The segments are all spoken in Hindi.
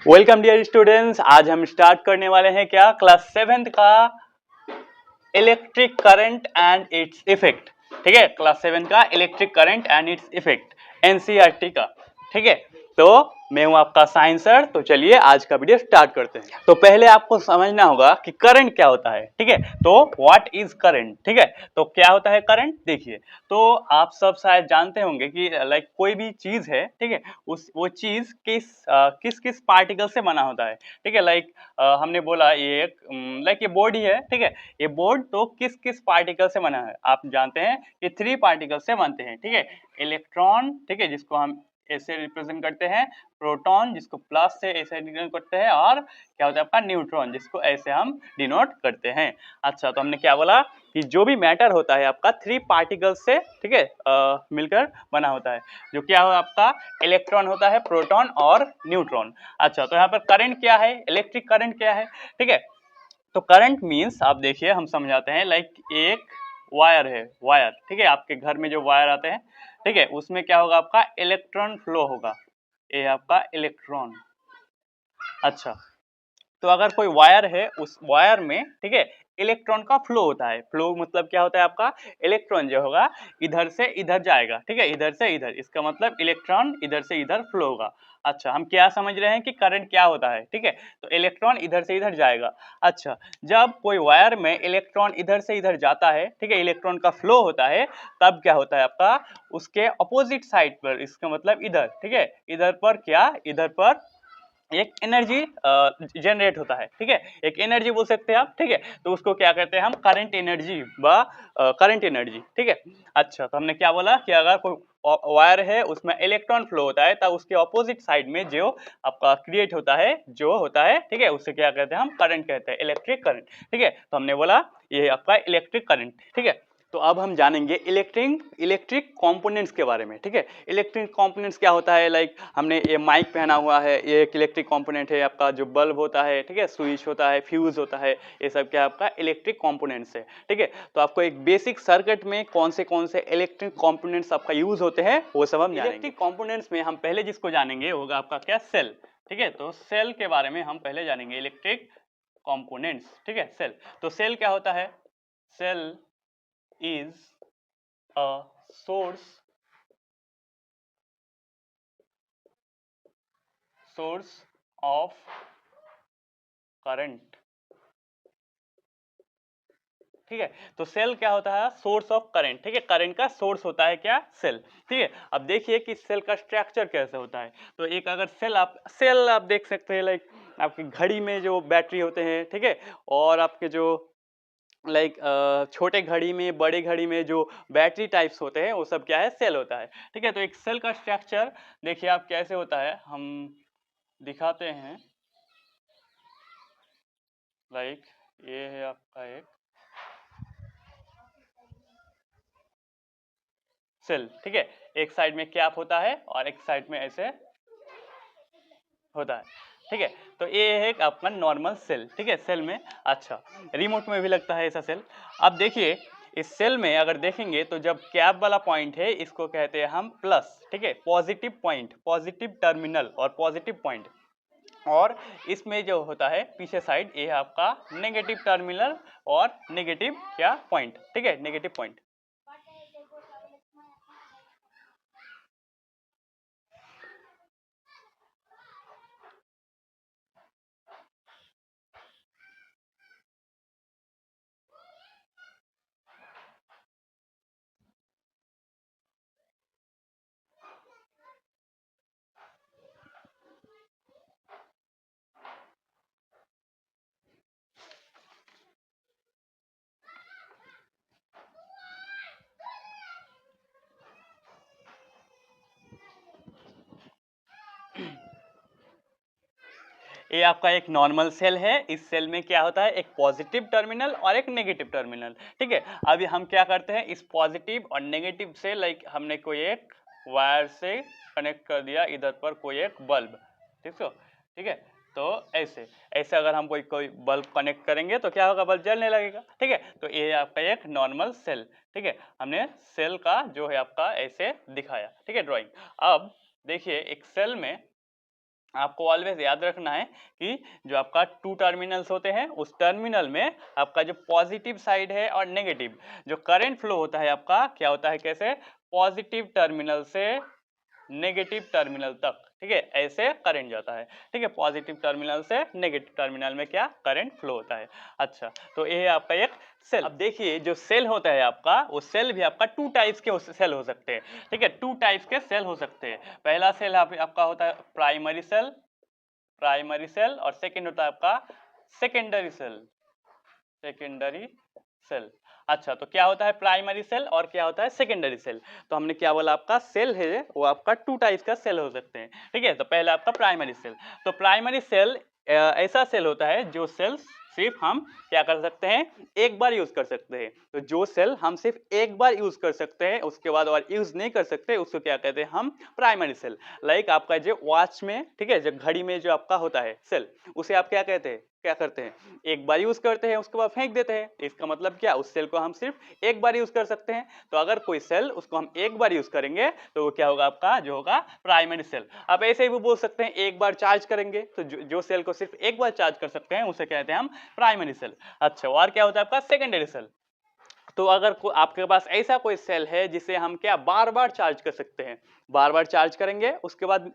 Welcome dear students. आज हम स्टार्ट करने वाले हैं क्या, क्लास 7th का electric current and its effect. ठीक है, क्लास 7 का electric current and its effect, NCERT का। ठीक है, तो मैं हूं आपका साइंस सर। तो चलिए आज का वीडियो स्टार्ट करते हैं। तो पहले आपको समझना होगा कि करंट क्या होता है। ठीक है, तो व्हाट इज करंट। ठीक है, तो क्या होता है करंट। देखिए, तो आप सब शायद जानते होंगे कि लाइक कोई भी चीज है, ठीक है, उस वो चीज किस किस पार्टिकल से बना होता है। ठीक है, लाइक हमने बोला ये एक लाइक ये बॉडी है। ठीक है, ये बोर्ड तो किस किस पार्टिकल से बना है, आप जानते हैं कि 3 पार्टिकल से बनते हैं। ठीक है, इलेक्ट्रॉन, ठीक है, जिसको हम ऐसे रिप्रेजेंट करते हैं, प्रोटॉन जिसको प्लस से ऐसे डिनोट करते हैं, और क्या होता है आपका न्यूट्रॉन जिसको ऐसे हम डिनोट करते हैं। अच्छा, तो हमने क्या बोला कि जो भी मैटर होता है आपका 3 पार्टिकल से, ठीक है, मिलकर बना होता है। जो क्या हो आपका इलेक्ट्रॉन होता है, प्रोटॉन और न्यूट्रॉन। अच्छा, तो यहाँ पर करंट क्या है, इलेक्ट्रिक करंट क्या है। ठीक है, तो करंट मीन्स आप देखिए, हम समझाते हैं, लाइक एक वायर है, वायर। ठीक है, आपके घर में जो वायर आते हैं, ठीक है, उसमें क्या होगा आपका इलेक्ट्रॉन फ्लो होगा, ये आपका इलेक्ट्रॉन। अच्छा, तो अगर कोई वायर है, उस वायर में, ठीक है, इलेक्ट्रॉन का फ्लो होता है। फ्लो मतलब क्या होता है आपका, इलेक्ट्रॉन जो होगा इधर से इधर जाएगा। ठीक है, इधर से इधर, इसका मतलब इलेक्ट्रॉन इधर से इधर फ्लो होगा। अच्छा, हम क्या समझ रहे हैं कि करंट क्या होता है। ठीक है, तो इलेक्ट्रॉन इधर से इधर जाएगा। अच्छा, जब कोई वायर में इलेक्ट्रॉन इधर से इधर जाता है, ठीक है, इलेक्ट्रॉन का फ्लो होता है, तब क्या होता है आपका उसके अपोजिट साइड पर, इसका मतलब इधर, ठीक है, इधर पर क्या, इधर पर एक एनर्जी जनरेट होता है। ठीक है, एक एनर्जी बोल सकते हैं आप। ठीक है, तो उसको क्या कहते हैं हम, करंट एनर्जी व करंट एनर्जी। ठीक है, अच्छा, तो हमने क्या बोला कि अगर कोई वायर है उसमें इलेक्ट्रॉन फ्लो होता है, तब उसके ऑपोजिट साइड में जो आपका क्रिएट होता है, जो होता है, ठीक है, उससे क्या कहते हैं हम, करंट कहते हैं, इलेक्ट्रिक करंट। ठीक है, तो हमने बोला ये आपका इलेक्ट्रिक करंट। ठीक है, तो अब हम जानेंगे इलेक्ट्रिक कंपोनेंट्स के बारे में। ठीक है, इलेक्ट्रिक कंपोनेंट्स क्या होता है, लाइक हमने ये माइक पहना हुआ है, ये एक इलेक्ट्रिक कंपोनेंट है। आपका जो बल्ब होता है, ठीक है, स्विच होता है, फ्यूज होता है, ये सब क्या आपका इलेक्ट्रिक कंपोनेंट्स है। ठीक है, तो आपको एक बेसिक सर्किट में कौन से इलेक्ट्रिक कंपोनेंट्स आपका यूज होते हैं वो सब हम जानेंगे। इलेक्ट्रिक कंपोनेंट्स में हम पहले जिसको जानेंगे होगा आपका क्या, सेल। ठीक है, तो सेल के बारे में हम पहले जानेंगे, इलेक्ट्रिक कंपोनेंट्स। ठीक है, सेल, तो सेल क्या होता है, cell is a source of current। ठीक है, तो सेल क्या होता है, सोर्स ऑफ करंट। ठीक है, करंट का सोर्स होता है क्या, सेल। ठीक है, अब देखिए कि सेल का स्ट्रक्चर कैसे होता है। तो एक अगर सेल आप देख सकते हैं, लाइक आपकी घड़ी में जो बैटरी होते हैं, ठीक है, और आपके जो लाइक छोटे घड़ी में, बड़े घड़ी में जो बैटरी टाइप्स होते हैं, वो सब क्या है, सेल होता है। ठीक है, तो एक सेल का स्ट्रक्चर देखिए आप कैसे होता है, हम दिखाते हैं। लाइक ये है आपका एक सेल। ठीक है, एक साइड में कैप होता है और एक साइड में ऐसे होता है। ठीक है, तो ये है आपका नॉर्मल सेल। ठीक है, सेल में, अच्छा, रिमोट में भी लगता है ऐसा सेल। अब देखिए इस सेल में अगर देखेंगे तो जब कैप वाला पॉइंट है, इसको कहते हैं हम प्लस। ठीक है, पॉजिटिव पॉइंट, पॉजिटिव टर्मिनल और पॉजिटिव पॉइंट। और इसमें जो होता है पीछे साइड, ये है आपका नेगेटिव टर्मिनल और नेगेटिव क्या पॉइंट। ठीक है, नेगेटिव पॉइंट। ये आपका एक नॉर्मल सेल है। इस सेल में क्या होता है, एक पॉजिटिव टर्मिनल और एक नेगेटिव टर्मिनल। ठीक है, अभी हम क्या करते हैं, इस पॉजिटिव और नेगेटिव से लाइक हमने कोई एक वायर से कनेक्ट कर दिया, इधर पर कोई एक बल्ब। ठीक है, तो ऐसे ऐसे अगर हम कोई बल्ब कनेक्ट करेंगे तो क्या होगा, बल्ब जलने लगेगा। ठीक है, तो ये आपका एक नॉर्मल सेल। ठीक है, हमने सेल का जो है आपका ऐसे दिखाया। ठीक है, ड्राइंग। अब देखिए एक सेल में आपको ऑलवेज याद रखना है कि जो आपका टू टर्मिनल्स होते हैं उस टर्मिनल में आपका जो पॉजिटिव साइड है और नेगेटिव जो करंट फ्लो होता है आपका क्या होता है, कैसे, पॉजिटिव टर्मिनल से नेगेटिव टर्मिनल तक, ठीक है, ऐसे करंट जाता है, ठीक है, पॉजिटिव टर्मिनल से नेगेटिव टर्मिनल में क्या करंट फ्लो होता है। अच्छा, तो ये है आपका एक सेल। अब देखिए जो सेल होता है आपका, वो सेल भी आपका टू टाइप्स के सेल हो सकते हैं, ठीक है, टू टाइप्स के सेल हो सकते हैं। पहला सेल आपका होता है प्राइमरी सेल, प्राइमरी सेल, और सेकंड होता है आपका सेकेंडरी सेल, सेकेंडरी सेल। अच्छा, तो क्या होता है प्राइमरी सेल और क्या होता है सेकेंडरी सेल? तो हमने क्या बोला, आपका सेल है वो आपका टू टाइप्स का सेल हो सकते हैं, ठीक है। तो पहला आपका प्राइमरी सेल। तो प्राइमरी सेल ऐसा सेल होता है जो सेल सिर्फ हम क्या कर सकते हैं, एक बार यूज कर सकते हैं। तो जो सेल हम सिर्फ एक बार यूज कर सकते हैं, उसके बाद और यूज नहीं कर सकते, उसको क्या कहते हैं हम, प्राइमरी सेल। लाइक आपका जो वॉच में, ठीक है, जो घड़ी में जो आपका होता है सेल, उसे आप क्या कहते हैं, क्या करते हैं, एक बार यूज करते हैं उसके बाद फेंक देते हैं। इसका मतलब क्या, उस सेल को हम सिर्फ एक बार यूज कर सकते हैं। तो अगर कोई सेल उसको हम एक बार यूज करेंगे तो वो क्या होगा, आपका जो होगा प्राइमरी सेल। आप ऐसे ही भी बोल सकते हैं एक बार चार्ज करेंगे, तो जो सेल को सिर्फ एक बार चार्ज कर सकते हैं उसे कहते हैं हम प्राइमरी सेल। अच्छा, और क्या होता है आपका सेकेंडरी सेल। तो अगर आपके पास ऐसा कोई सेल है जिसे हम क्या बार बार चार्ज कर सकते हैं, बार बार चार्ज करेंगे उसके बाद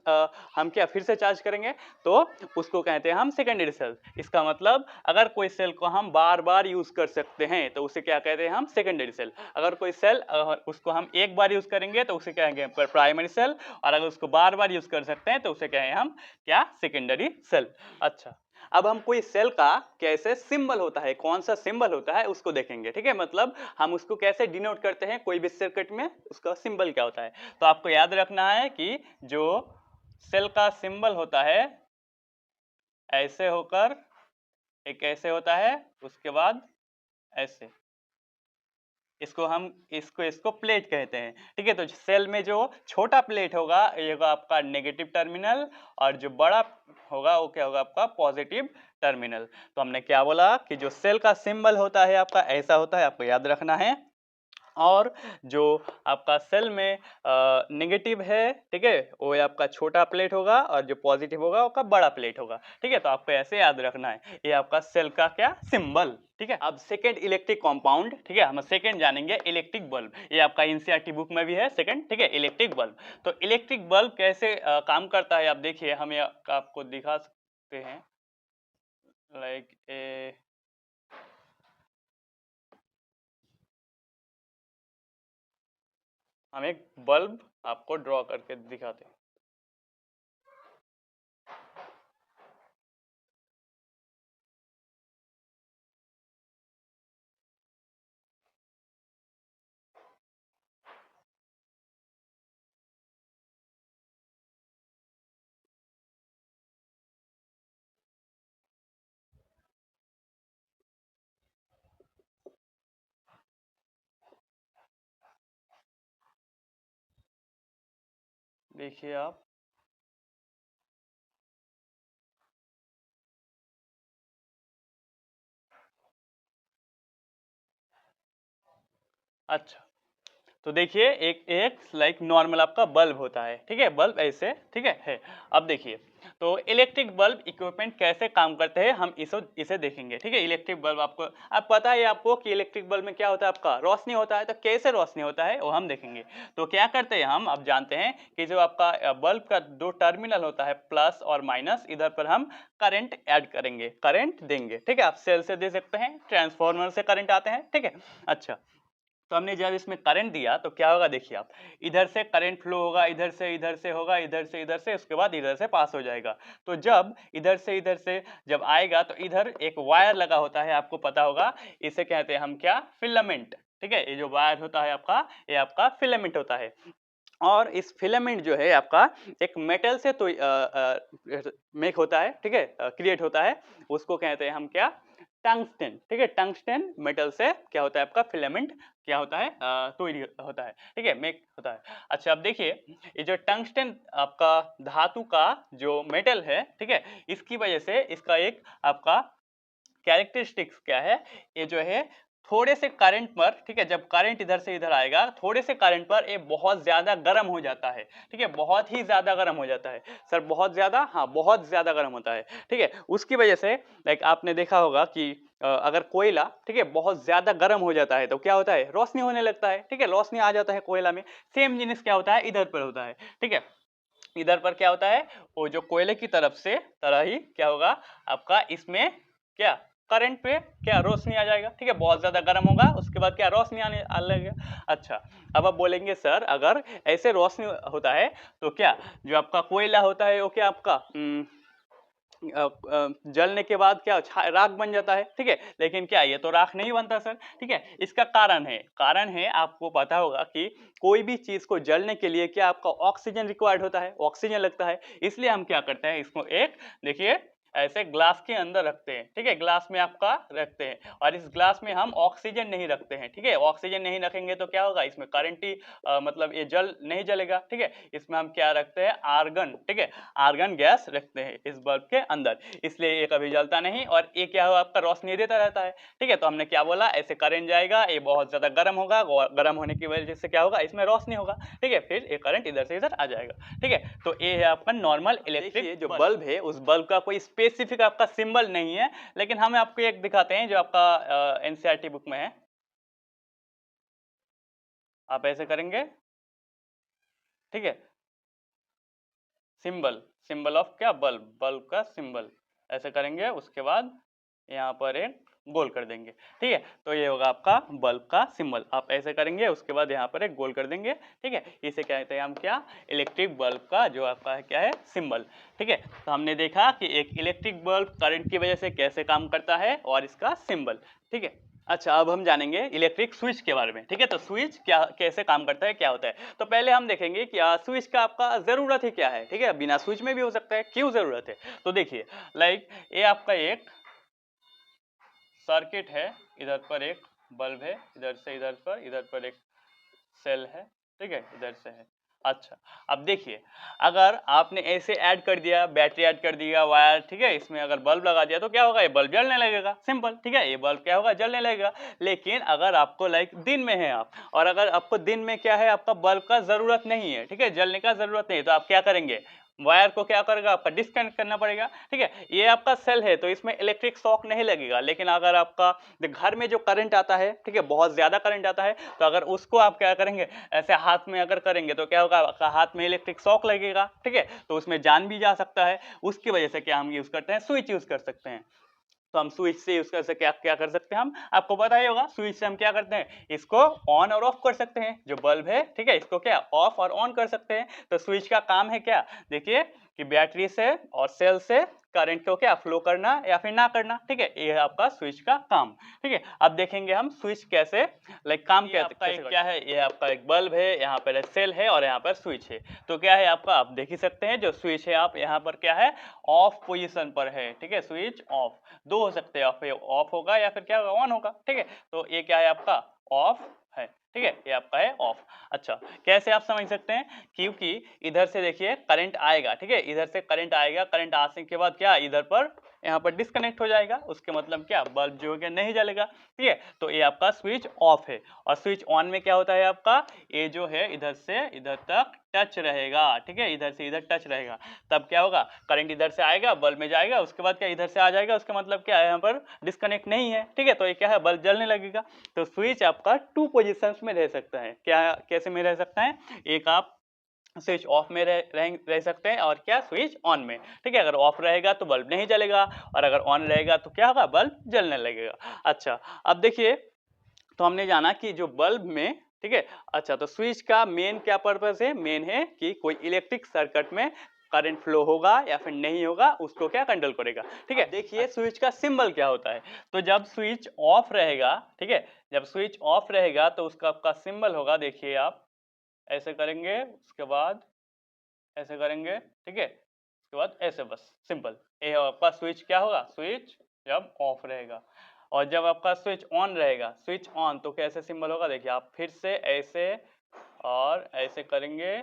हम क्या फिर से चार्ज करेंगे, तो उसको कहते हैं हम सेकेंडरी सेल। इसका मतलब अगर कोई सेल को हम बार बार यूज कर सकते हैं तो उसे क्या कहते हैं हम, सेकेंडरी सेल। अगर कोई सेल उसको हम एक बार यूज करेंगे तो उसे कहेंगे प्राइमरी सेल, और अगर उसको बार बार यूज कर सकते हैं तो उसे कहें हम क्या, सेकेंडरी सेल। अच्छा, अब हम कोई सेल का कैसे सिंबल होता है, कौन सा सिंबल होता है उसको देखेंगे, ठीक है, मतलब हम उसको कैसे डिनोट करते हैं, कोई भी सर्किट में उसका सिंबल क्या होता है। तो आपको याद रखना है कि जो सेल का सिंबल होता है ऐसे होकर एक ऐसे होता है, उसके बाद ऐसे, इसको प्लेट कहते हैं, ठीक है। तो सेल में जो छोटा प्लेट होगा ये होगा आपका नेगेटिव टर्मिनल, और जो बड़ा होगा वो क्या होगा, आपका पॉजिटिव टर्मिनल। तो हमने क्या बोला कि जो सेल का सिंबल होता है आपका ऐसा होता है, आपको याद रखना है। और जो आपका सेल में नेगेटिव है, ठीक है, वो आपका छोटा प्लेट होगा, और जो पॉजिटिव होगा वो का बड़ा प्लेट होगा, ठीक है। तो आपको ऐसे याद रखना है, ये आपका सेल का क्या सिंबल, ठीक है। अब सेकंड इलेक्ट्रिक कंपाउंड, ठीक है, हम सेकंड जानेंगे इलेक्ट्रिक बल्ब। ये आपका एनसीईआरटी बुक में भी है सेकंड, ठीक है, इलेक्ट्रिक बल्ब। तो इलेक्ट्रिक बल्ब कैसे काम करता है, आप देखिए, हम ये आपको दिखा सकते हैं, लाइक हम एक बल्ब आपको ड्रॉ करके दिखाते हैं। देखिए आप, अच्छा, तो देखिए एक एक लाइक नॉर्मल आपका बल्ब होता है, ठीक है, बल्ब ऐसे, ठीक है। अब देखिए, तो इलेक्ट्रिक बल्ब इक्विपमेंट कैसे काम करते हैं हम इसे देखेंगे, ठीक है। इलेक्ट्रिक बल्ब आपको अब पता है आपको कि इलेक्ट्रिक बल्ब में क्या होता है, आपका रोशनी होता है। तो कैसे रोशनी होता है वो हम देखेंगे। तो क्या करते हैं हम, अब जानते हैं कि जो आपका बल्ब का दो टर्मिनल होता है प्लस और माइनस, इधर पर हम करंट ऐड करेंगे, करंट देंगे, ठीक है। आप सेल से दे सकते हैं, ट्रांसफार्मर से करंट आते हैं, ठीक है। अच्छा, तो हमने जब इसमें करंट दिया तो क्या होगा, देखिए आप, इधर से करंट फ्लो होगा, इधर से होगा, इधर से, उसके बाद इधर से पास हो जाएगा। तो जब इधर से जब आएगा तो इधर एक वायर लगा होता है, आपको पता होगा, इसे कहते हैं हम क्या, फिलामेंट, ठीक है। ये जो वायर होता है आपका, ये आपका फिलामेंट होता है। और इस फिलामेंट जो है आपका एक मेटल से तो मेक होता है, ठीक है, क्रिएट होता है। उसको कहते हैं हम क्या, टंगस्टन, ठीक है। टंगस्टन मेटल से क्या होता है, आपका फिलामेंट क्या होता है, तैयारी होता है, ठीक है, मेक होता है। अच्छा, अब देखिए, ये जो टंगस्टन आपका धातु का जो मेटल है, ठीक है, इसकी वजह से इसका एक आपका कैरेक्टरिस्टिक्स क्या है, ये जो है थोड़े से करंट पर, ठीक है, जब करंट इधर से इधर आएगा थोड़े से करंट पर ये बहुत ज्यादा गर्म हो जाता है, ठीक है, बहुत ही ज्यादा गर्म हो जाता है। सर बहुत ज्यादा, हाँ बहुत ज्यादा गर्म होता है, ठीक है। उसकी वजह से लाइक आपने देखा होगा कि अगर कोयला, ठीक है, बहुत ज्यादा गर्म हो जाता है तो क्या होता है, रोशनी होने लगता है, ठीक है, रोशनी आ जाता है कोयला में। सेम जिनिस क्या होता है इधर पर होता है, ठीक है। इधर पर क्या होता है, वो जो कोयले की तरफ से तरह ही क्या होगा आपका, इसमें क्या करंट पे क्या रोशनी आ जाएगा, ठीक है, बहुत ज्यादा गर्म होगा, उसके बाद क्या रोशनी आने लगेगा। अच्छा, अब आप बोलेंगे सर अगर ऐसे रोशनी होता है तो क्या जो आपका कोयला होता है वो क्या आपका जलने के बाद क्या राख बन जाता है, ठीक है, लेकिन क्या ये तो राख नहीं बनता सर, ठीक है। इसका कारण है आपको पता होगा कि कोई भी चीज को जलने के लिए क्या आपका ऑक्सीजन रिक्वायर्ड होता है, ऑक्सीजन लगता है। इसलिए हम क्या करते हैं, इसको एक देखिए ऐसे ग्लास के अंदर रखते हैं, ठीक है, ग्लास में आपका रखते हैं और इस ग्लास में हम ऑक्सीजन नहीं रखते हैं, ठीक है। ऑक्सीजन नहीं रखेंगे तो क्या होगा, इसमें करंट ही मतलब ये जल नहीं जलेगा, ठीक है। इसमें हम क्या रखते हैं, आर्गन, ठीक है, आर्गन गैस रखते हैं इस बल्ब के अंदर, इसलिए ये कभी जलता नहीं और ये क्या होगा आपका रोशनी देता रहता है, ठीक है। तो हमने क्या बोला, ऐसे करंट जाएगा, ये बहुत ज्यादा गर्म होगा, गर्म होने की वजह से क्या होगा, इसमें रोशनी होगा, ठीक है, फिर ये करंट इधर से इधर आ जाएगा, ठीक है। तो ये है आपका नॉर्मल इलेक्ट्रिक जो बल्ब है, उस बल्ब का कोई स्पेसिफिक आपका सिंबल नहीं है, लेकिन हम आपको एक दिखाते हैं जो आपका एनसीईआरटी बुक में है। आप ऐसे करेंगे, ठीक है, सिंबल, सिंबल ऑफ क्या, बल्ब, बल्ब का सिंबल ऐसे करेंगे, उसके बाद यहाँ पर एक गोल कर देंगे, ठीक है। तो ये होगा आपका बल्ब का सिंबल, आप ऐसे करेंगे, उसके बाद यहाँ पर एक गोल कर देंगे, ठीक है। इसे कहते हैं हम क्या, इलेक्ट्रिक बल्ब का जो आपका है क्या है, सिंबल, ठीक है। तो हमने देखा कि एक इलेक्ट्रिक बल्ब करंट की वजह से कैसे काम करता है और इसका सिंबल, ठीक है। अच्छा, अब हम जानेंगे इलेक्ट्रिक स्विच के बारे में, ठीक है। तो स्विच क्या कैसे काम करता है, क्या होता है, तो पहले हम देखेंगे कि स्विच का आपका जरूरत ही क्या है, ठीक है। बिना स्विच में भी हो सकता है, क्यों जरूरत है, तो देखिए लाइक ये आपका एक सर्किट है, इधर पर एक बल्ब है, इधर पर एक सेल है, ठीक है, इधर से है। अच्छा, अब देखिए अगर आपने ऐसे ऐड कर दिया, बैटरी ऐड कर दिया, वायर, ठीक है, इसमें अगर बल्ब लगा दिया तो क्या होगा, ये बल्ब जलने लगेगा, सिंपल, ठीक है, ये बल्ब क्या होगा, जलने लगेगा। लेकिन अगर आपको लाइक दिन में है आप, और अगर आपको दिन में क्या है, आपका बल्ब का जरूरत नहीं है, ठीक है, जलने का जरूरत नहीं है, तो आप क्या करेंगे, वायर को क्या करेगा, आपका डिस्कनेक्ट करना पड़ेगा, ठीक है। ये आपका सेल है तो इसमें इलेक्ट्रिक शॉक नहीं लगेगा, लेकिन अगर आपका घर में जो करंट आता है, ठीक है, बहुत ज्यादा करंट आता है, तो अगर उसको आप क्या करेंगे, ऐसे हाथ में अगर करेंगे तो क्या होगा, आपका हाथ में इलेक्ट्रिक शॉक लगेगा, ठीक है, तो उसमें जान भी जा सकता है। उसकी वजह से क्या हम यूज करते हैं, स्विच यूज कर सकते हैं। तो हम स्विच से यूज कर सकते, क्या क्या कर सकते हैं हम, आपको पता ही होगा स्विच से हम क्या करते हैं, इसको ऑन और ऑफ कर सकते हैं, जो बल्ब है, ठीक है, इसको क्या ऑफ और ऑन कर सकते हैं। तो स्विच का काम है क्या, देखिए कि बैटरी से और सेल से करंट को क्या फ्लो करना या फिर ना करना, ठीक है, ये है आपका स्विच का काम, ठीक है। अब देखेंगे हम स्विच कैसे लाइक काम कैसे क्या है, ये आपका एक बल्ब है, यहाँ पर एक सेल है और यहाँ पर स्विच है। तो क्या है आपका, आप देख ही सकते हैं जो स्विच है, आप यहाँ पर क्या है, ऑफ पोजीशन पर है, ठीक है, स्विच ऑफ, दो हो सकते हैं, ऑफ होगा या फिर क्या होगा, ऑन होगा, ठीक है। तो ये क्या है आपका ऑफ है, ठीक है, ये आपका है ऑफ। अच्छा, कैसे आप समझ सकते हैं, क्योंकि इधर से देखिए करंट आएगा, ठीक है, इधर से करंट आएगा, करंट आने के बाद क्या इधर पर यहाँ पर डिस्कनेक्ट हो जाएगा, उसके मतलब क्या बल्ब जो है नहीं जलेगा, ठीक है। तो ये आपका स्विच ऑफ है। और स्विच ऑन में क्या होता है आपका, ये जो है इधर से इधर तक टच रहेगा, ठीक है, इधर से इधर टच रहेगा, तब क्या होगा, करंट इधर से आएगा, बल्ब में जाएगा, उसके बाद क्या इधर से आ जाएगा, उसका मतलब क्या है, यहाँ पर डिस्कनेक्ट नहीं है, ठीक है, तो ये क्या है, बल्ब जलने लगेगा। तो स्विच आपका टू पोजीशंस में रह सकता है, क्या कैसे में रह सकता है, एक आप स्विच ऑफ में रह सकते हैं और क्या स्विच ऑन में, ठीक है। अगर ऑफ रहेगा तो बल्ब नहीं जलेगा और अगर ऑन रहेगा तो क्या होगा, बल्ब जलने लगेगा। अच्छा, अब देखिए तो हमने जाना कि जो बल्ब में, ठीक है, अच्छा तो स्विच का मेन क्या पर्पस है, मेन है कि कोई इलेक्ट्रिक सर्किट में करंट फ्लो होगा या फिर नहीं होगा, उसको क्या कंट्रोल करेगा, ठीक है। देखिए स्विच का सिंबल क्या होता है, तो जब स्विच ऑफ रहेगा, ठीक है, जब स्विच ऑफ रहेगा तो उसका आपका सिंबल होगा, देखिए आप ऐसे करेंगे, उसके बाद ऐसे करेंगे, ठीक है, उसके बाद ऐसे, बस सिंपल, ये आपका स्विच क्या होगा, स्विच जब ऑफ रहेगा। और जब आपका स्विच ऑन रहेगा, स्विच ऑन, तो कैसे सिंबल होगा, देखिए आप फिर से ऐसे और ऐसे करेंगे,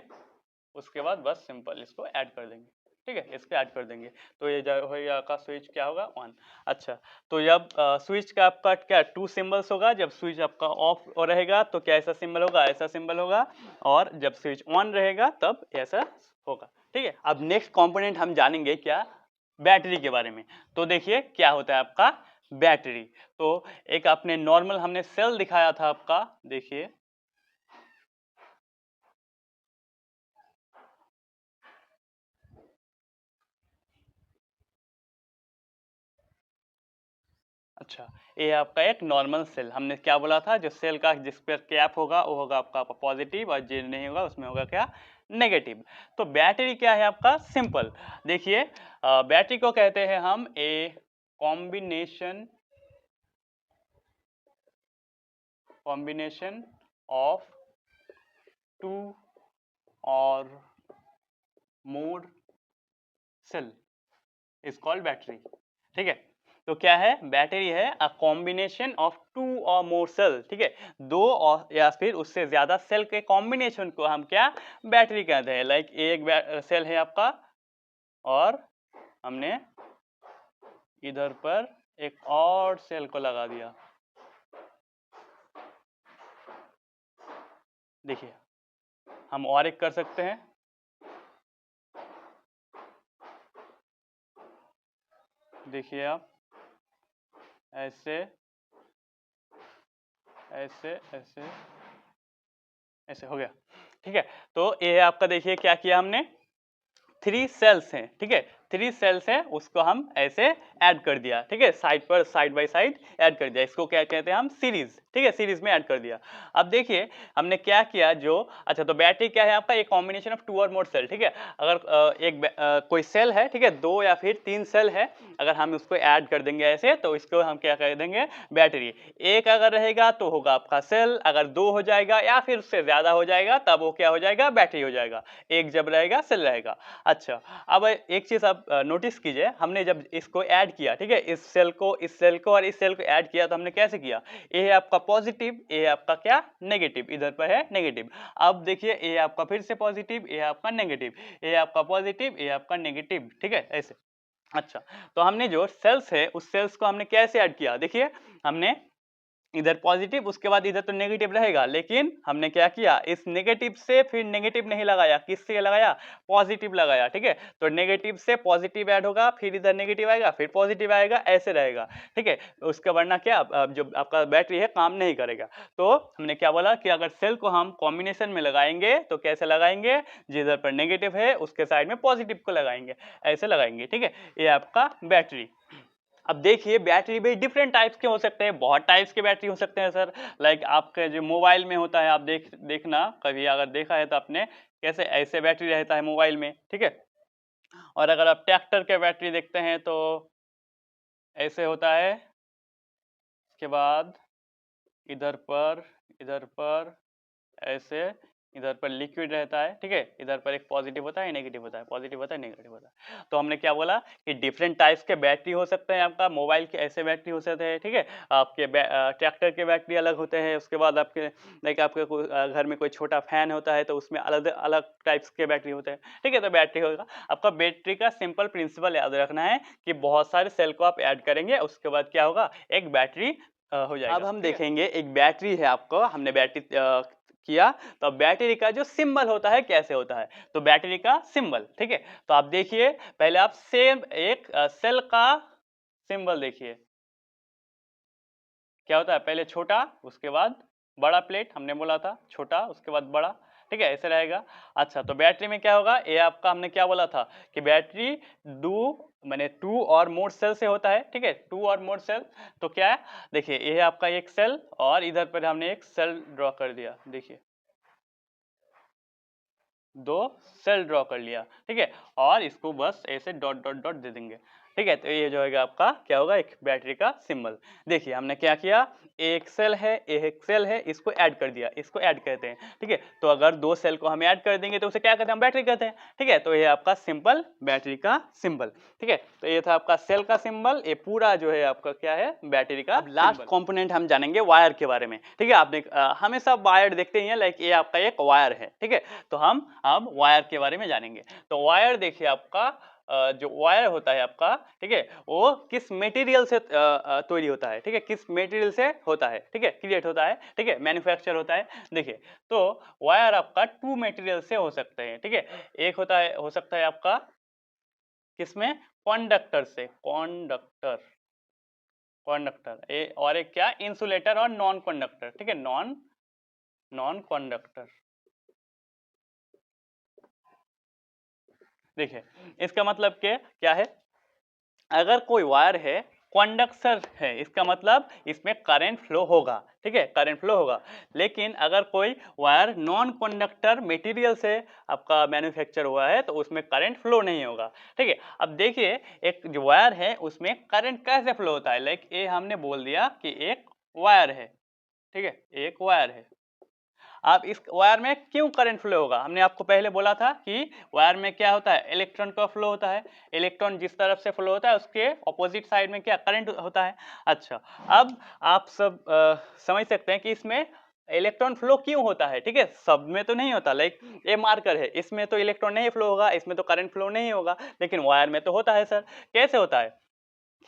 उसके बाद बस सिंपल इसको ऐड कर देंगे, ठीक है, इसको ऐड कर देंगे तो ये जो होगा आपका स्विच क्या होगा ऑन। अच्छा, तो जब स्विच का आपका क्या टू सिंबल्स होगा, जब स्विच आपका ऑफ रहेगा तो क्या ऐसा सिंबल होगा, ऐसा सिंबल होगा, और जब स्विच ऑन रहेगा तब ऐसा होगा। ठीक है, अब नेक्स्ट कंपोनेंट हम जानेंगे क्या, बैटरी के बारे में। तो देखिए क्या होता है आपका बैटरी। तो एक आपने नॉर्मल हमने सेल दिखाया था आपका, देखिए अच्छा, ये आपका एक नॉर्मल सेल, हमने क्या बोला था, जो सेल का जिस पर कैप होगा वो होगा आपका पॉजिटिव, और जो नहीं होगा उसमें होगा क्या, नेगेटिव। तो बैटरी क्या है आपका, सिंपल। देखिए बैटरी को कहते हैं हम ए कॉम्बिनेशन ऑफ टू और मोर सेल इज कॉल्ड बैटरी। ठीक है, तो क्या है, बैटरी है अ कॉम्बिनेशन ऑफ टू और मोर सेल। ठीक है, दो और या फिर उससे ज्यादा सेल के कॉम्बिनेशन को हम क्या, बैटरी कहते हैं। लाइक एक सेल है आपका और हमने इधर पर एक और सेल को लगा दिया, देखिए हम और एक कर सकते हैं, देखिए आप ऐसे ऐसे ऐसे ऐसे हो गया। ठीक है, तो ये आपका देखिए क्या किया हमने, थ्री सेल्स हैं। ठीक है, थ्री सेल्स हैं, उसको हम ऐसे ऐड कर दिया। ठीक है, साइड पर साइड बाय साइड ऐड कर दिया, इसको क्या कहते हैं हम, सीरीज। ठीक है, सीरीज में ऐड कर दिया। अब देखिए हमने क्या किया, जो अच्छा तो बैटरी क्या है आपका, एक कॉम्बिनेशन ऑफ टू और मोर सेल। ठीक है, अगर कोई सेल है, ठीक है, दो या फिर तीन सेल है, अगर हम उसको ऐड कर देंगे ऐसे तो इसको हम क्या कह देंगे, बैटरी। एक अगर रहेगा तो होगा आपका सेल, अगर दो हो जाएगा या फिर उससे ज्यादा हो जाएगा तब वो क्या हो जाएगा, बैटरी हो जाएगा। एक जब रहेगा सेल रहेगा। अच्छा, अब एक चीज आप नोटिस कीजिए, हमने जब इसको ऐड किया, ठीक है, इस सेल को और इस सेल को ऐड किया तो हमने कैसे किया, ये है आपका पॉजिटिव, ये है आपका क्या, नेगेटिव, इधर पर है नेगेटिव। अब देखिए ये आपका फिर से पॉजिटिव, ये आपका नेगेटिव, ये आपका पॉजिटिव, ये आपका नेगेटिव। ठीक है, ऐसे। अच्छा, तो हमने जो सेल्स है उस सेल्स को हमने कैसे ऐड किया, देखिए हमने इधर पॉजिटिव, उसके बाद इधर तो नेगेटिव रहेगा, लेकिन हमने क्या किया, इस नेगेटिव से फिर नेगेटिव नहीं लगाया, किससे लगाया, पॉजिटिव लगाया। ठीक है, तो नेगेटिव से पॉजिटिव ऐड होगा, फिर इधर नेगेटिव आएगा, फिर पॉजिटिव आएगा, ऐसे रहेगा। ठीक है, उसका वरना क्या, जो आपका बैटरी है काम नहीं करेगा। तो हमने क्या बोला कि अगर सेल को हम कॉम्बिनेशन में लगाएंगे तो कैसे लगाएंगे, जिधर पर नेगेटिव है उसके साइड में पॉजिटिव को लगाएंगे, ऐसे लगाएंगे। ठीक है, ये आपका बैटरी। अब देखिए बैटरी भी डिफरेंट टाइप्स के हो सकते हैं, बहुत टाइप्स के बैटरी हो सकते हैं सर। लाइक आपके जो मोबाइल में होता है, आप देखना कभी अगर देखा है तो आपने, कैसे ऐसे बैटरी रहता है मोबाइल में। ठीक है, और अगर आप ट्रैक्टर के बैटरी देखते हैं तो ऐसे होता है, उसके बाद इधर पर ऐसे, इधर पर लिक्विड रहता है। ठीक है, इधर पर एक पॉजिटिव होता है, नेगेटिव होता है, पॉजिटिव होता है, नेगेटिव होता है। तो हमने क्या बोला कि डिफरेंट टाइप्स के बैटरी हो सकते हैं, आपका मोबाइल के ऐसे बैटरी हो सकते हैं। ठीक है, आपके ट्रैक्टर के बैटरी अलग होते हैं, उसके बाद आपके लाइक आपके घर में कोई छोटा फैन होता है तो उसमें अलग अलग टाइप्स के बैटरी होते हैं। ठीक है, तो बैटरी होगा आपका, बैटरी का सिंपल प्रिंसिपल याद रखना है कि बहुत सारे सेल को आप ऐड करेंगे, उसके बाद क्या होगा, एक बैटरी हो जाएगा। अब हम देखेंगे एक बैटरी है, आपको हमने बैटरी किया, तो बैटरी का जो सिंबल होता है कैसे होता है, तो बैटरी का सिंबल। ठीक है, तो आप देखिए पहले आप सेम एक सेल का सिंबल देखिए क्या होता है, पहले छोटा उसके बाद बड़ा प्लेट, हमने बोला था छोटा उसके बाद बड़ा। ठीक है, ऐसे रहेगा। अच्छा, तो बैटरी में क्या होगा, ये आपका हमने क्या बोला था कि बैटरी दो माने टू और मोर सेल से होता है। ठीक है, टू और मोर सेल, तो क्या है, देखिए ये है आपका एक सेल और इधर पर हमने एक सेल ड्रॉ कर दिया, देखिए दो सेल ड्रॉ कर लिया। ठीक है, और इसको बस ऐसे डॉट डॉट डॉट दे देंगे। ठीक है, तो ये जो होगा आपका क्या होगा, एक बैटरी का सिंबल। देखिए हमने क्या किया, एक सेल है, एक सेल है, इसको ऐड कर दिया, इसको ऐड कहते हैं। ठीक है, तो अगर दो सेल को हम ऐड कर देंगे तो उसे क्या कहते हैं, हम बैटरी कहते हैं। ठीक है, तो ये आपका सिंपल बैटरी का सिंबल। ठीक है, तो ये था आपका सेल का सिंबल, ये पूरा जो है आपका क्या है, बैटरी का। लास्ट कंपोनेंट हम जानेंगे वायर के बारे में। ठीक है, आपने हमेशा वायर देखते ही हैं, लाइक ये आपका एक वायर है। ठीक है, तो हम अब वायर के बारे में जानेंगे। तो वायर देखिए आपका जो वायर होता है आपका, ठीक है, वो किस मटेरियल से तैयारी होता है, ठीक है, किस मटेरियल से होता है, ठीक है, क्रिएट होता है, ठीक है, मैन्युफैक्चर होता है। देखिए, तो वायर आपका 2 मटेरियल से हो सकते हैं, ठीक है। एक होता है, हो सकता है आपका किसमें, कंडक्टर से, कंडक्टर, कंडक्टर ए, और एक क्या, इंसुलेटर और नॉन कंडक्टर, ठीक है, नॉन नॉन कंडक्टर। देखिए, इसका मतलब क्या है, अगर कोई वायर है, कंडक्टर है, इसका मतलब इसमें करंट फ्लो होगा, ठीक है, करंट फ्लो होगा। लेकिन अगर कोई वायर नॉन कंडक्टर मटेरियल से आपका मैन्युफैक्चर हुआ है तो उसमें करंट फ्लो नहीं होगा, ठीक है। अब देखिए, एक जो वायर है उसमें करंट कैसे फ्लो होता है, लाइक ये हमने बोल दिया कि एक वायर है, ठीक है, एक वायर है। अब इस वायर में क्यों करंट फ्लो होगा, हमने आपको पहले बोला था कि वायर में क्या होता है, इलेक्ट्रॉन का फ्लो होता है। इलेक्ट्रॉन जिस तरफ से फ्लो होता है उसके ऑपोजिट साइड में क्या, करंट होता है। अच्छा, अब आप सब समझ सकते हैं कि इसमें इलेक्ट्रॉन फ्लो क्यों होता है, ठीक है, सब में तो नहीं होता। लाइक ये मार्कर है, इसमें तो इलेक्ट्रॉन नहीं फ्लो होगा, इसमें तो करंट फ्लो नहीं होगा, लेकिन वायर में तो होता है सर। कैसे होता है,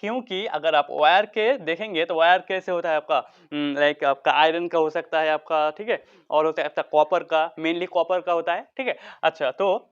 क्योंकि अगर आप वायर के देखेंगे तो वायर कैसे होता है आपका, लाइक आपका आयरन का हो सकता है आपका, ठीक है, और हो सकता है कॉपर का, मेनली कॉपर का होता है, ठीक है। अच्छा, तो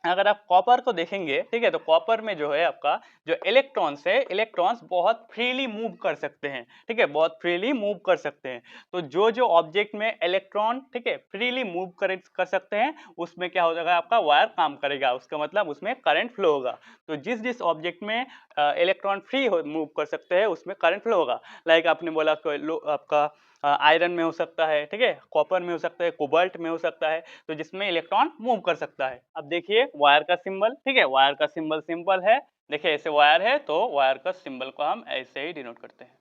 अगर आप कॉपर को देखेंगे, ठीक है, तो कॉपर में जो है आपका जो इलेक्ट्रॉन्स है, इलेक्ट्रॉन्स बहुत फ्रीली मूव कर सकते हैं, ठीक है, बहुत फ्रीली मूव कर सकते हैं। तो जो जो ऑब्जेक्ट में इलेक्ट्रॉन, ठीक है, फ्रीली मूव कर सकते हैं, उसमें क्या हो जाएगा, आपका वायर काम करेगा, उसका मतलब उसमें करंट फ्लो होगा। तो जिस जिस ऑब्जेक्ट में इलेक्ट्रॉन फ्री मूव कर सकते हैं उसमें करंट फ्लो होगा। लाइक आपने बोला आपका आयरन में हो सकता है, ठीक है, कॉपर में हो सकता है, कोबाल्ट में हो सकता है, तो जिसमें इलेक्ट्रॉन मूव कर सकता है। अब देखिए वायर का सिंबल, ठीक है, वायर का सिंबल सिंपल है। देखिए ऐसे वायर है तो वायर का सिंबल को हम ऐसे ही डिनोट करते हैं,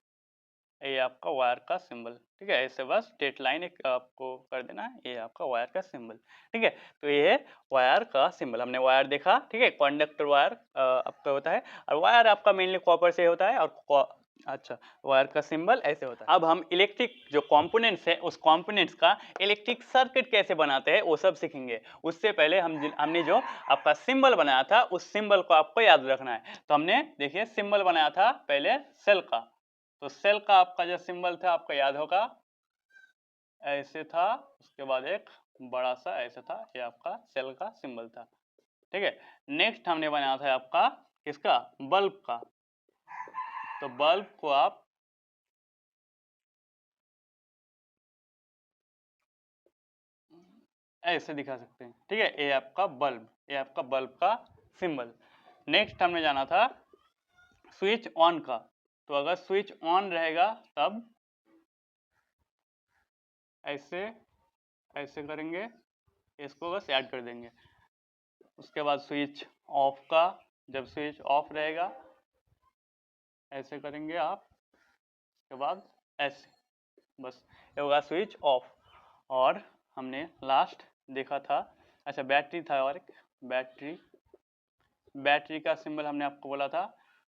ये आपका वायर का सिंबल, ठीक है, ऐसे बस स्ट्रेट लाइन एक आपको कर देना है, ये आपका वायर का सिंबल, ठीक है। तो ये है वायर का सिंबल, हमने वायर देखा, ठीक है, कंडक्टर वायर आपका होता है, और वायर आपका मेनली कॉपर से होता है, और अच्छा, वायर का सिंबल ऐसे होता है। अब हम इलेक्ट्रिक जो कंपोनेंट्स है उस कंपोनेंट्स का इलेक्ट्रिक सर्किट कैसे बनाते हैं वो सब सीखेंगे। उससे पहले हमने जो आपका सिंबल बनाया था उस सिंबल को आपको याद रखना है। तो हमने देखिए सिंबल बनाया था पहले सेल का, तो सेल का आपका जो सिंबल था आपको याद होगा, ऐसे था, उसके बाद एक बड़ा सा ऐसे था, ये आपका सेल का सिंबल था, ठीक है। नेक्स्ट हमने बनाया था आपका किसका, बल्ब का, तो बल्ब को आप ऐसे दिखा सकते हैं, ठीक है, ये आपका बल्ब, ये आपका बल्ब का सिंबल। नेक्स्ट हमने जाना था स्विच ऑन का, तो अगर स्विच ऑन रहेगा तब ऐसे ऐसे करेंगे, इसको बस ऐड कर देंगे। उसके बाद स्विच ऑफ का, जब स्विच ऑफ रहेगा ऐसे करेंगे आप, उसके बाद ऐसे, बस ये होगा स्विच ऑफ। और हमने लास्ट देखा था, अच्छा बैटरी था, और एक बैटरी, बैटरी का सिंबल हमने आपको बोला था,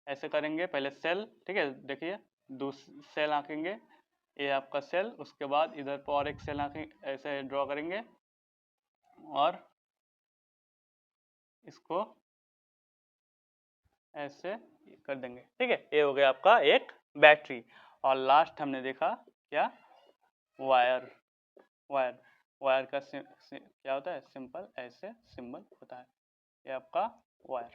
ऐसे करेंगे पहले सेल, ठीक है, देखिए सेल आंकेंगे, ये आपका सेल, उसके बाद इधर पर और एक सेल आंकेंगे, ऐसे ड्रॉ करेंगे और इसको ऐसे कर देंगे, ठीक है, ये हो गया आपका एक बैटरी। और लास्ट हमने देखा क्या, वायर, वायर, वायर का क्या होता है, सिंपल ऐसे सिंबल होता है, ये आपका वायर,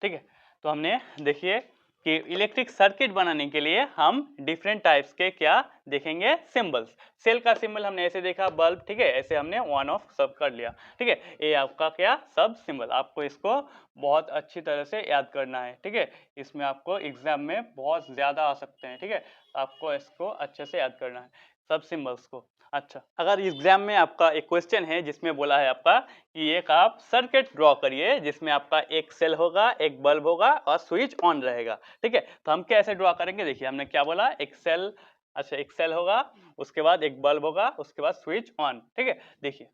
ठीक है। तो हमने देखिए कि इलेक्ट्रिक सर्किट बनाने के लिए हम डिफरेंट टाइप्स के क्या देखेंगे, सिंबल्स। सेल का सिंबल हमने ऐसे देखा, बल्ब, ठीक है, ऐसे हमने वन ऑफ सब कर लिया, ठीक है, ये आपका क्या सब सिंबल, आपको इसको बहुत अच्छी तरह से याद करना है, ठीक है, इसमें आपको एग्जाम में बहुत ज्यादा आ सकते हैं, ठीक है, आपको इसको अच्छे से याद करना है सब सिंबल्स को। अच्छा, अगर एग्जाम में आपका एक क्वेश्चन है जिसमें बोला है आपका कि एक आप सर्किट ड्रॉ करिए जिसमें आपका एक सेल होगा, एक बल्ब होगा और स्विच ऑन रहेगा, ठीक है, तो हम कैसे ड्रॉ करेंगे, देखिए हमने क्या बोला, एक सेल, अच्छा एक सेल होगा, उसके बाद एक बल्ब होगा, उसके बाद स्विच ऑन, ठीक है। देखिए,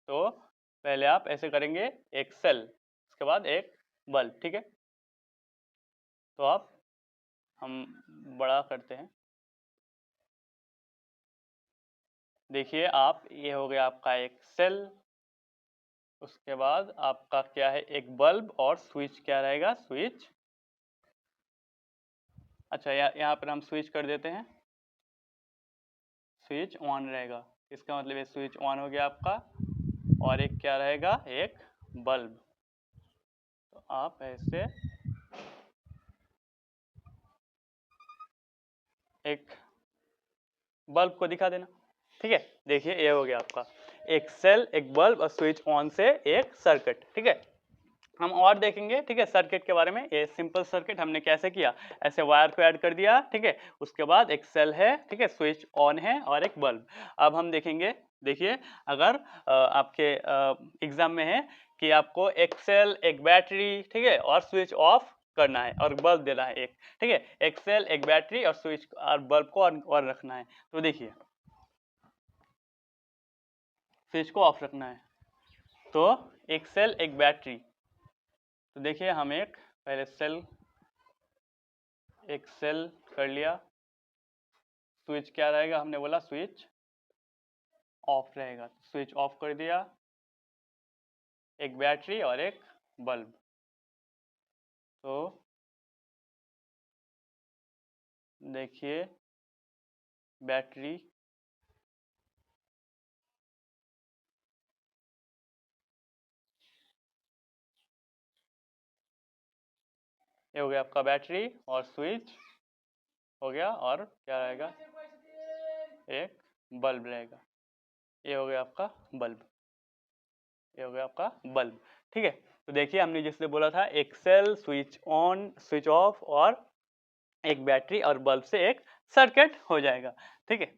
तो पहले आप ऐसे करेंगे, एक सेल, उसके बाद एक बल्ब, ठीक है, तो आप हम बड़ा करते हैं, देखिए आप, ये हो गया आपका एक सेल, उसके बाद आपका क्या है, एक बल्ब और स्विच क्या रहेगा, स्विच। अच्छा यहाँ पर हम स्विच कर देते हैं, स्विच ऑन रहेगा। इसका मतलब ये स्विच ऑन हो गया आपका, और एक क्या रहेगा, एक बल्ब। तो आप ऐसे एक बल्ब को दिखा देना, ठीक है। देखिए ये हो गया आपका एक सेल, एक बल्ब और स्विच ऑन से एक सर्किट, ठीक है। हम और देखेंगे, ठीक है, सर्किट के बारे में। ये सिंपल सर्किट हमने कैसे किया, ऐसे वायर को ऐड कर दिया, ठीक है। उसके बाद एक सेल है, ठीक है, स्विच ऑन है और एक बल्ब। अब हम देखेंगे, देखिए अगर आपके एग्जाम में है कि आपको एक सेल, एक बैटरी, ठीक है, और स्विच ऑफ करना है और बल्ब देना है एक, ठीक है। एक सेल, एक बैटरी और स्विच और बल्ब को और रखना है। तो देखिए स्विच को ऑफ रखना है, तो एक सेल, एक बैटरी। तो देखिए हम एक पहले एक सेल कर लिया, स्विच क्या रहेगा, हमने बोला स्विच ऑफ रहेगा, स्विच ऑफ कर दिया। एक बैटरी और एक बल्ब, तो देखिए बैटरी, ये हो गया आपका बैटरी, और स्विच हो गया, और क्या रहेगा, एक बल्ब रहेगा। ये हो गया आपका बल्ब, ये हो गया आपका बल्ब, ठीक है। तो देखिए हमने जिसने बोला था एक cell, switch on, switch off, और एक बैटरी और बल्ब से एक सर्किट हो जाएगा, ठीक है।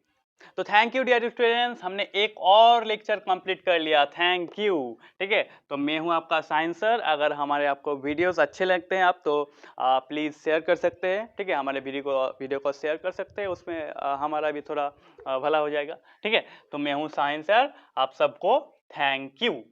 तो थैंक यू डियर स्टूडेंट्स, हमने एक और लेक्चर कंप्लीट कर लिया, थैंक यू, ठीक है। तो मैं हूं आपका साइंस सर। अगर हमारे आपको वीडियोस अच्छे लगते हैं आप तो प्लीज़ शेयर कर सकते हैं, ठीक है। हमारे वीडियो को शेयर कर सकते हैं, उसमें हमारा भी थोड़ा भला हो जाएगा, ठीक है। तो मैं हूं साइंस सर, आप सबको थैंक यू।